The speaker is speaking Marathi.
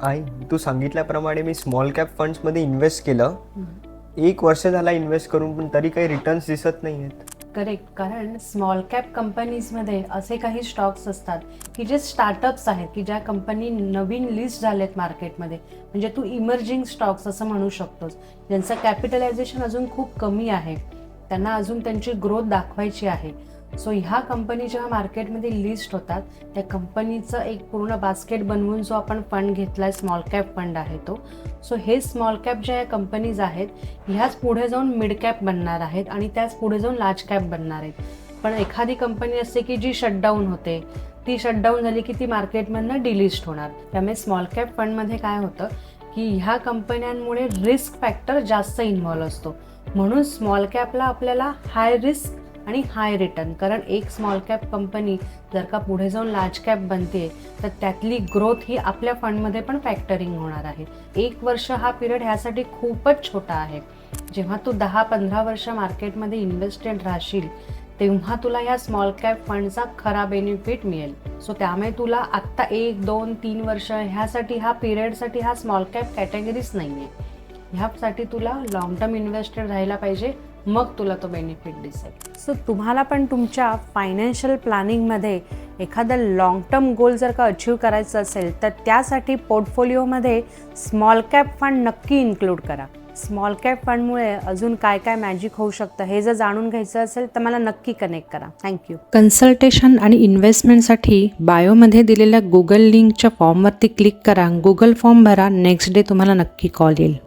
आई, तू सांगितल्याप्रमाणे मी स्मॉल कॅप फंड्समध्ये इन्व्हेस्ट केलं. 1 वर्ष झाला इन्व्हेस्ट करून, पण तरी काही रिटर्न्स दिसत नाही आहेत. करेक्ट. कारण स्मॉल कॅप कंपनीजमध्ये असे काही स्टॉक्स असतात की जे स्टार्टअप्स आहेत, की ज्या कंपनी नवीन लिस्ट झालेत मार्केटमध्ये, म्हणजे तू इमर्जिंग स्टॉक्स असं म्हणू शकतोस, ज्यांचं कॅपिटलायझेशन अजून खूप कमी आहे, त्यांना अजून त्यांची ग्रोथ दाखवायची आहे. सो ह्या कंपनी जेव्हा मार्केटमध्ये लिस्ट होतात, त्या कंपनीचं एक पूर्ण बास्केट बनवून जो आपण फंड घेतला आहे, स्मॉल कॅप फंड आहे तो. सो हे स्मॉल कॅप ज्या कंपनीज आहेत, ह्याच पुढे जाऊन मिड कॅप बनणार आहेत आणि त्याच पुढे जाऊन लार्ज कॅप बनणार आहेत. पण एखादी कंपनी असते की जी शटडाऊन होते, ती शटडाऊन झाली की ती मार्केटमधनं डिलिस्ट होणार. त्यामुळे स्मॉल कॅप फंडमध्ये काय होतं की ह्या कंपन्यांमुळे रिस्क फॅक्टर जास्त इन्व्हॉल्व असतो. म्हणून स्मॉल कॅपला आपल्याला हाय रिस्क आणि हाय रिटर्न, कारण एक स्मॉल कॅप कंपनी जर का पुढे जाऊन लार्ज कॅप बनते तर त्यातली ग्रोथ ही आपल्या फंडमध्ये पण फॅक्टरिंग होणार आहे. 1 वर्ष हा पिरियड ह्यासाठी खूपच छोटा आहे. जेव्हा तू 10-15 वर्ष मार्केटमध्ये इन्व्हेस्टेड राहशील तेव्हा तुला ह्या स्मॉल कॅप फंडचा खरा बेनिफिट मिळेल. सो त्यामुळे तुला आत्ता 1, 2, 3 वर्ष ह्यासाठी, ह्या पिरियडसाठी हा स्मॉल कॅप कॅटेगरीच नाही आहे. ह्यासाठी तुला लॉंग टर्म इन्व्हेस्टेड राहायला पाहिजे, मग तुला तो बेनिफिट दिसेल. सो तुम्हाला पण तुमच्या फायनान्शियल प्लॅनिंगमध्ये एखादा लॉंग टर्म गोल जर का अचीव करायचं असेल तर त्यासाठी पोर्टफोलिओमध्ये स्मॉल कॅप फंड नक्की इन्क्लूड करा. स्मॉल कॅप फंडमुळे अजून काय काय मॅजिक होऊ शकतं हे जर जाणून घ्यायचं असेल तर मला नक्की कनेक्ट करा. थँक्यू. कन्सल्टेशन आणि इन्व्हेस्टमेंटसाठी बायोमध्ये दिलेल्या गुगल लिंकच्या फॉर्मवरती क्लिक करा. गुगल फॉर्म भरा. नेक्स्ट डे तुम्हाला नक्की कॉल येईल.